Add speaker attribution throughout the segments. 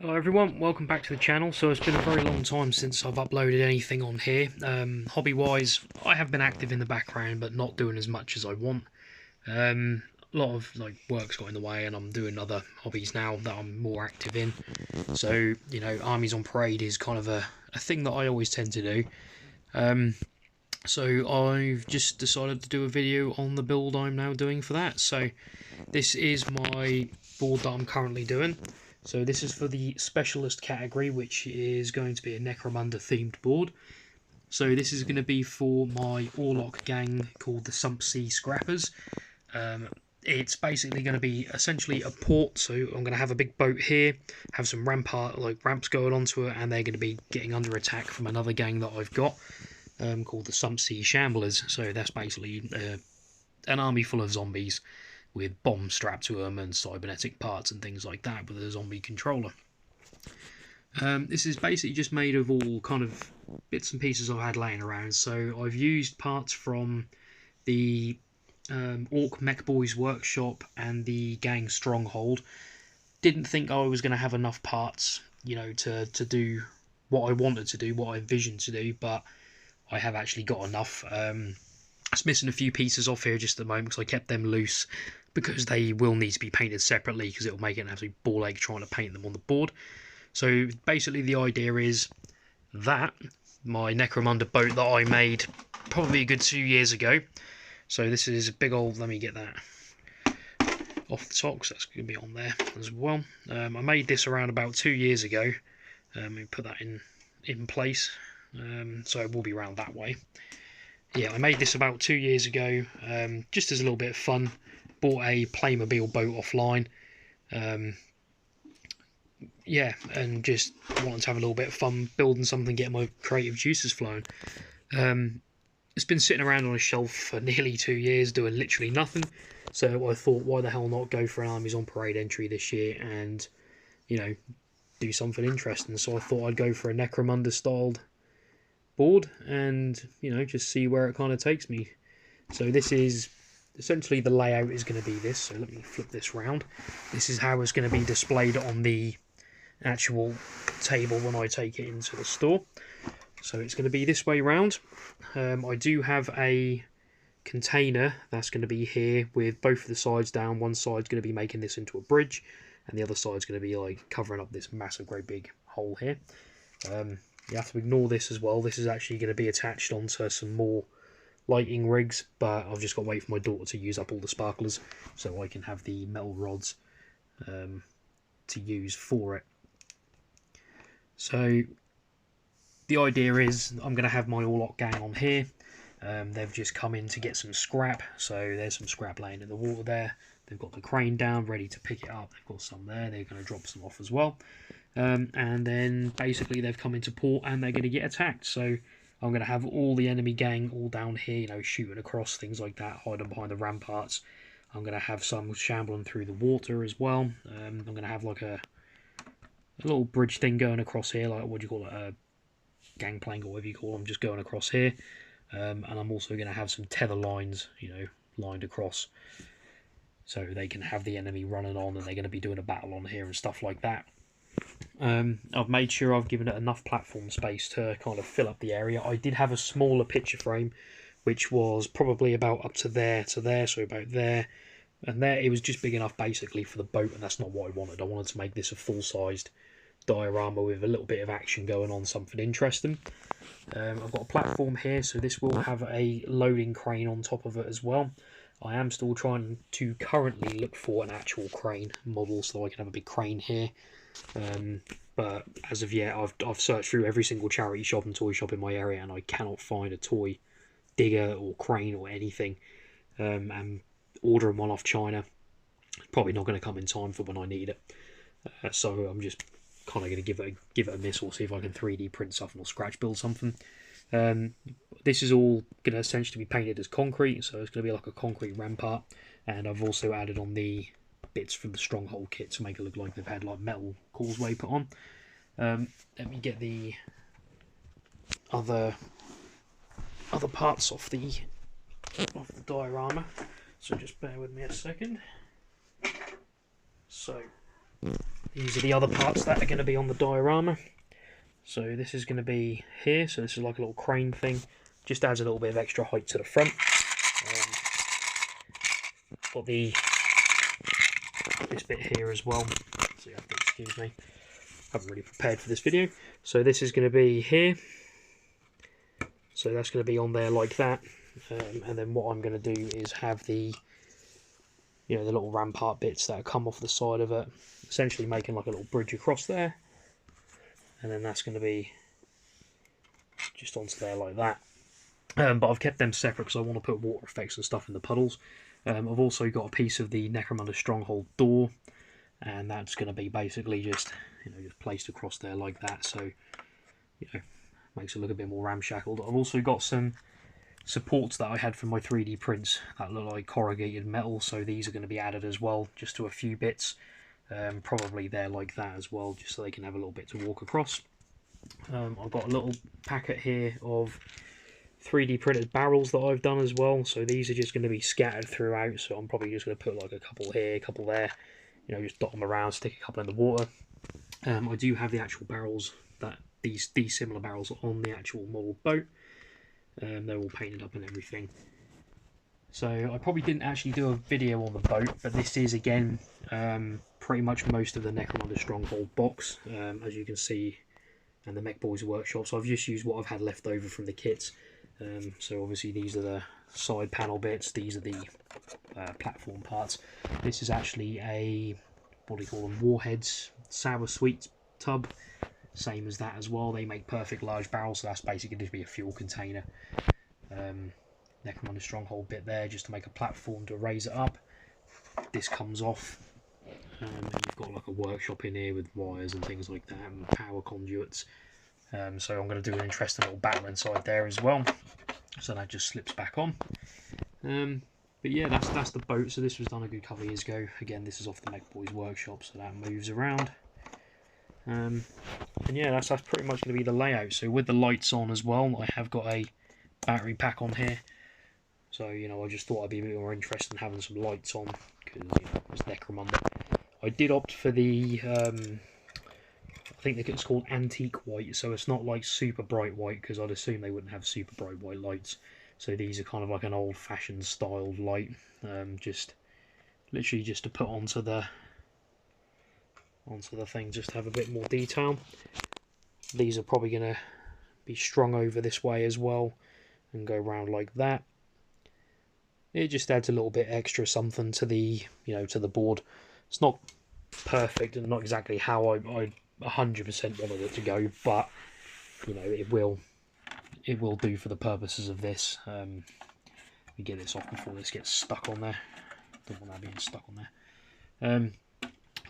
Speaker 1: Hello everyone, welcome back to the channel. So it's been a very long time since I've uploaded anything on here. Hobby wise, I have been active in the background but not doing as much as I want. A lot of work's got in the way and I'm doing other hobbies now that I'm more active in. So, you know, Armies on Parade is kind of a thing that I always tend to do. So I've just decided to do a video on the build I'm now doing for that. So this is my board that I'm currently doing. So this is for the specialist category, which is going to be a Necromunda themed board. So this is going to be for my Orlok gang called the Sump Scrappers. It's basically going to be essentially a port, so I'm going to have a big boat here, have some ramps going onto it, and they're going to be getting under attack from another gang that I've got called the Sump Shamblers. So that's basically an army full of zombies with bombs strapped to them and cybernetic parts and things like that with a zombie controller. This is basically just made of all kind of bits and pieces I've had laying around. So I've used parts from the Orc Mech Boys workshop and the gang stronghold. Didn't think I was going to have enough parts, you know, to do what I wanted to do, what I envisioned to do, but I have actually got enough. It's missing a few pieces off here just at the moment because I kept them loose because they will need to be painted separately because it will make it an absolute ball ache trying to paint them on the board. So basically the idea is that my Necromunda boat that I made probably a good 2 years ago. So this is a big old, let me get that off the top because that's going to be on there as well. I made this around about 2 years ago. Let me put that in place. So it will be around that way. Yeah, I made this about 2 years ago, just as a little bit of fun. Bought a Playmobil boat offline. Yeah, and just wanted to have a little bit of fun building something, getting my creative juices flowing. It's been sitting around on a shelf for nearly 2 years doing literally nothing. So I thought, why the hell not go for an Armies on Parade entry this year and, you know, do something interesting. So I thought I'd go for a Necromunda styled board and, you know, just see where it kind of takes me. So this is essentially the layout is going to be this. So let me flip this round. This is how it's going to be displayed on the actual table when I take it into the store. So it's going to be this way round. I do have a container that's going to be here with both of the sides down. One side's going to be making this into a bridge and the other side's going to be like covering up this massive great big hole here. You have to ignore this as well. This is actually going to be attached onto some more lighting rigs, but I've just got to wait for my daughter to use up all the sparklers so I can have the metal rods to use for it. So the idea is I'm going to have my Orlok gang on here. They've just come in to get some scrap, so there's some scrap laying in the water there. They've got the crane down ready to pick it up. They've got some there. They're going to drop some off as well. And then basically they've come into port and they're going to get attacked. So I'm going to have all the enemy gang all down here, you know, shooting across, things like that, hiding behind the ramparts. I'm going to have some shambling through the water as well. I'm going to have like a little bridge thing going across here, like what do you call it, a gangplank or whatever you call them, just going across here. And I'm also going to have some tether lines, you know, lined across, so they can have the enemy running on and they're going to be doing a battle on here and stuff like that. I've made sure I've given it enough platform space to kind of fill up the area. I did have a smaller picture frame, which was probably about up to there, so about there. And there, it was just big enough basically for the boat, and that's not what I wanted. I wanted to make this a full-sized diorama with a little bit of action going on, something interesting. I've got a platform here, so this will have a loading crane on top of it as well. I am still trying to currently look for an actual crane model so I can have a big crane here. But as of yet, I've searched through every single charity shop and toy shop in my area and I cannot find a toy digger or crane or anything. I'm ordering one off China. It's probably not going to come in time for when I need it. So I'm just kind of going to give it a miss or see if I can 3D print something or scratch build something. This is all going to essentially be painted as concrete, so it's going to be like a concrete rampart, and I've also added on the bits from the stronghold kit to make it look like they've had like metal causeway put on. Let me get the other parts off the diorama, so just bear with me a second. So These are the other parts that are going to be on the diorama. So this is going to be here, so this is like a little crane thing, just adds a little bit of extra height to the front. Got this bit here as well, so you have to excuse me, I haven't really prepared for this video. So this is going to be here, so that's going to be on there like that, and then what I'm going to do is have the, you know, the little rampart bits that come off the side of it, essentially making like a little bridge across there, and then that's going to be just onto there like that. But I've kept them separate because I want to put water effects and stuff in the puddles. I've also got a piece of the Necromunda stronghold door, and that's going to be basically just, you know, just placed across there like that, so, you know, makes it look a bit more ramshackled. I've also got some supports that I had from my 3D prints that look like corrugated metal, so these are going to be added as well, just to a few bits, probably there like that as well, just so they can have a little bit to walk across. I've got a little packet here of 3D printed barrels that I've done as well, so these are just going to be scattered throughout, so I'm probably just going to put like a couple here, a couple there, you know, just dot them around, stick a couple in the water. I do have the actual barrels, that these similar barrels are on the actual model boat. They're all painted up and everything. So I probably didn't actually do a video on the boat, but this is again pretty much most of the Necromunda Stronghold box, as you can see, and the Mech Boys Workshop. So I've just used what I've had left over from the kits. So obviously these are the side panel bits, these are the platform parts. This is actually a, what do you call them, Warheads sour sweet tub, same as that as well. They make perfect large barrels, so that's basically going to be a fuel container. Necromunda Stronghold bit there just to make a platform to raise it up. This comes off, and you've got like a workshop in here with wires and things like that, and power conduits. So I'm going to do an interesting little battle inside there as well, so that just slips back on. But yeah, that's the boat. So this was done a good couple of years ago. Again, this is off the Mech Boys Workshop, so that moves around. And yeah, that's pretty much going to be the layout. So with the lights on as well, I have got a battery pack on here. So, you know, I just thought I'd be a bit more interested in having some lights on, because, you know, it's Necromunda. I did opt for the, I think it's called antique white, so it's not like super bright white, because I'd assume they wouldn't have super bright white lights. So these are kind of like an old-fashioned styled light, just literally just to put onto the thing, just to have a bit more detail. These are probably going to be strung over this way as well, and go around like that. It just adds a little bit extra something to the, you know, to the board. It's not perfect and not exactly how I 100% wanted it to go, but you know, it will do for the purposes of this. Let me get this off before this gets stuck on there. Don't want that being stuck on there.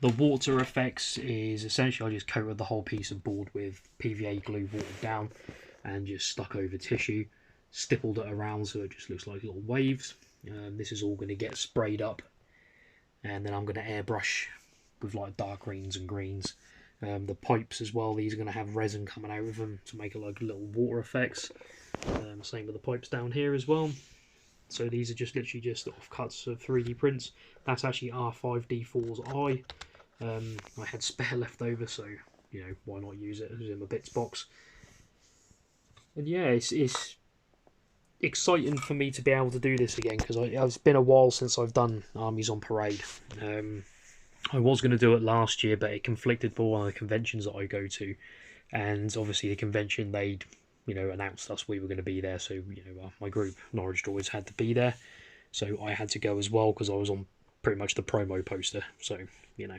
Speaker 1: The water effects is essentially I just coated the whole piece of board with PVA glue watered down and just stuck over tissue, stippled it around so it just looks like little waves. This is all going to get sprayed up, and then I'm going to airbrush with like dark greens and greens. The pipes as well, these are going to have resin coming out of them to make it like little water effects. Same with the pipes down here as well. So these are just literally just offcuts of 3D prints. That's actually R5D4's eye. I had spare left over, so you know, why not use it? It was in my bits box. And yeah, it's exciting for me to be able to do this again, because it's been a while since I've done Armies on Parade. I was going to do it last year, but it conflicted with one of the conventions that I go to, and obviously the convention, they'd, you know, announced us we were going to be there, so you know, my group Norwich Droids had to be there, so I had to go as well because I was on pretty much the promo poster. So you know,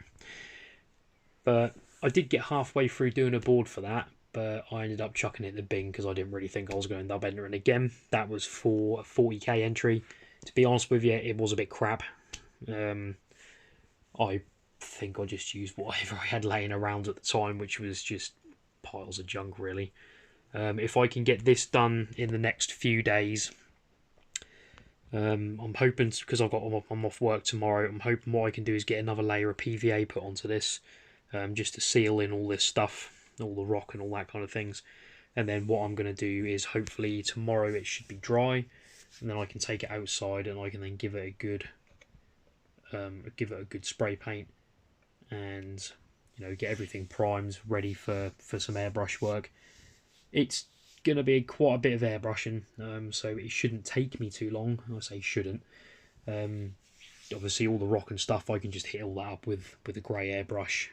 Speaker 1: but I did get halfway through doing a board for that, but I ended up chucking it in the bin because I didn't really think I was going to end up entering again. That was for a 40k entry. To be honest with you, it was a bit crap. I think I just used whatever I had laying around at the time, which was just piles of junk, really. If I can get this done in the next few days, I'm hoping, because I'm off work tomorrow, I'm hoping what I can do is get another layer of PVA put onto this, just to seal in all this stuff, all the rock and all that kind of things. And then what I'm going to do is hopefully tomorrow it should be dry, and then I can take it outside and I can then give it a good spray paint, and get everything primed, ready for some airbrush work. It's going to be quite a bit of airbrushing, so it shouldn't take me too long. I say shouldn't. Obviously, all the rock and stuff, I can just hit all that up with a grey airbrush.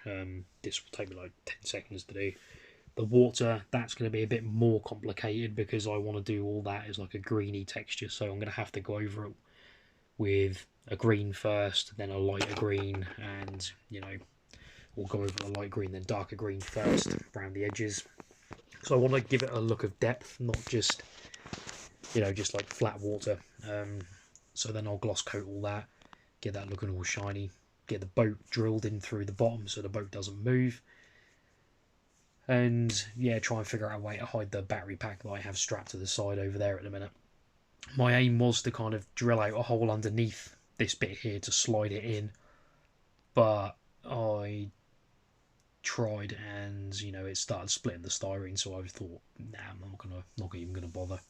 Speaker 1: This will take me like 10 seconds to do. The water, that's going to be a bit more complicated because I want to do all that as like a greeny texture, so I'm going to have to go over it with a green first, then a lighter green, and we'll go over the light green, then darker green first around the edges. So I want to give it a look of depth, not just just like flat water. So then I'll gloss coat all that, get that looking all shiny, get the boat drilled in through the bottom so the boat doesn't move, and yeah, try and figure out a way to hide the battery pack that I have strapped to the side over there at the minute. My aim was to kind of drill out a hole underneath this bit here to slide it in, but I tried and it started splitting the styrene, so I thought, nah, I'm not even gonna bother.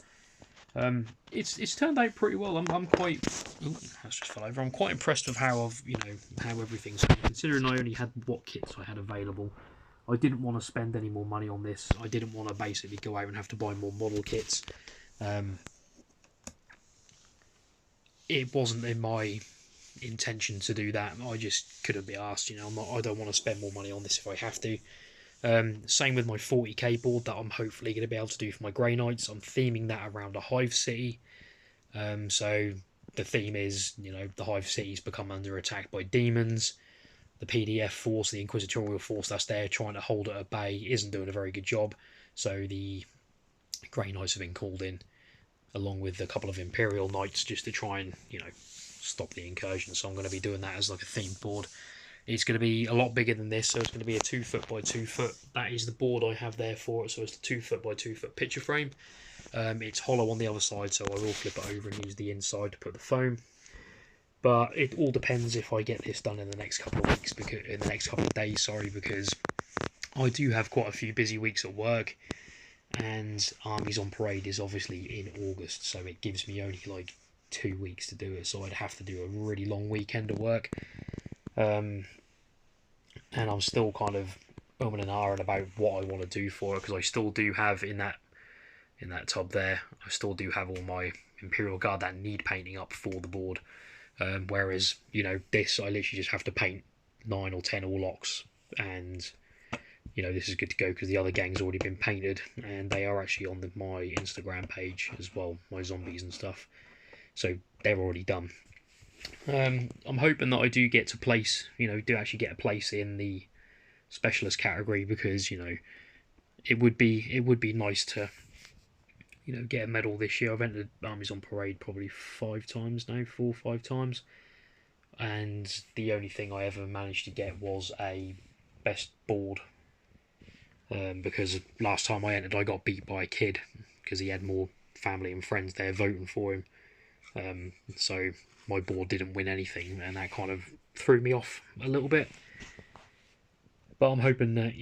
Speaker 1: It's turned out pretty well. I'm quite. Ooh, that's just fell over. I'm quite impressed with how how everything's going. Considering I only had what kits I had available, I didn't want to spend any more money on this. I didn't want to basically go out and have to buy more model kits. It wasn't in my intention to do that. I just couldn't be asked. I don't want to spend more money on this if I have to. Same with my 40k board that I'm hopefully going to be able to do for my Grey Knights. I'm theming that around a hive city. So the theme is, the hive cities become under attack by demons. The PDF force, the Inquisitorial force that's there trying to hold it at bay, isn't doing a very good job. So the Grey Knights have been called in, along with a couple of Imperial Knights, just to try and, stop the incursion. So I'm going to be doing that as like a themed board. It's going to be a lot bigger than this, so it's going to be a 2 foot by 2 foot. That is the board I have there for it, so it's a 2 foot by 2 foot picture frame. It's hollow on the other side, so I will flip it over and use the inside to put the foam. But it all depends if I get this done in the next couple of weeks, because in the next couple of days, sorry, because I do have quite a few busy weeks at work, and Armies on Parade is obviously in August, so it gives me only like 2 weeks to do it, so I'd have to do a really long weekend of work. And I'm still kind of umming and ahhing about what I want to do for it, because I still do have in that tub there, I still do have all my Imperial Guard that need painting up for the board. Whereas this I literally just have to paint 9 or 10 Orlocks, and this is good to go because the other gang's already been painted, and they are actually on my Instagram page as well, my zombies and stuff. So they're already done. I'm hoping that I do get to place, do actually get a place in the specialist category, because it would be nice to get a medal this year. I've entered Armies on Parade probably 5 times now, 4 or 5 times, and the only thing I ever managed to get was a best board, because last time I entered I got beat by a kid because he had more family and friends there voting for him. So my board didn't win anything, and that kind of threw me off a little bit. But I'm hoping that,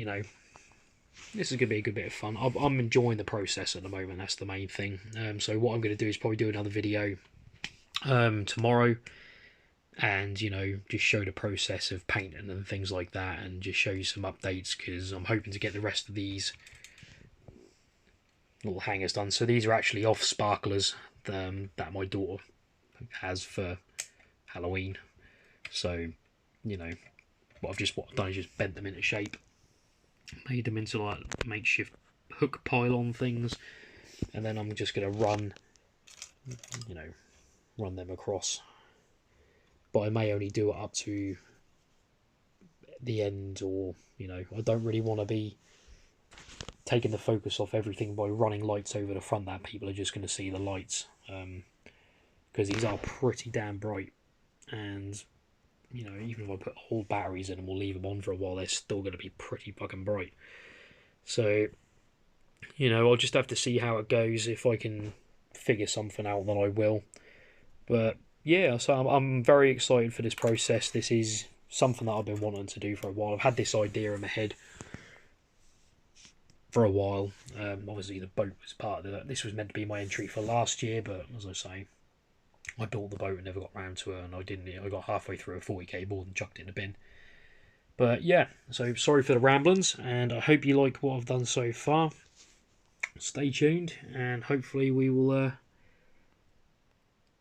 Speaker 1: this is going to be a good bit of fun. I'm enjoying the process at the moment, that's the main thing. So what I'm going to do is probably do another video tomorrow, and, just show the process of painting and things like that, and just show you some updates, because I'm hoping to get the rest of these little hangers done. So these are actually off sparklers that my daughter has for Halloween. So what I've done is just bent them into shape, made them into like makeshift hook pylon things, and then I'm just going to run them across. But I may only do it up to the end, or I don't really want to be taking the focus off everything by running lights over the front that people are just going to see the lights, because these are pretty damn bright, and even if I put whole batteries in and we'll leave them on for a while, they're still going to be pretty fucking bright. So I'll just have to see how it goes. If I can figure something out, then I will. But yeah, so I'm very excited for this process. This is something that I've been wanting to do for a while. I've had this idea in my head for a while. Obviously the boat was part of it. This was meant to be my entry for last year, but as I say, I built the boat and never got round to it, and I got halfway through a 40k board and chucked it in the bin. But yeah, so sorry for the ramblings, and I hope you like what I've done so far. Stay tuned, and hopefully we will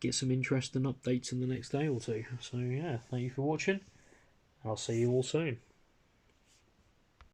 Speaker 1: get some interesting updates in the next day or two. So yeah, thank you for watching. I'll see you all soon.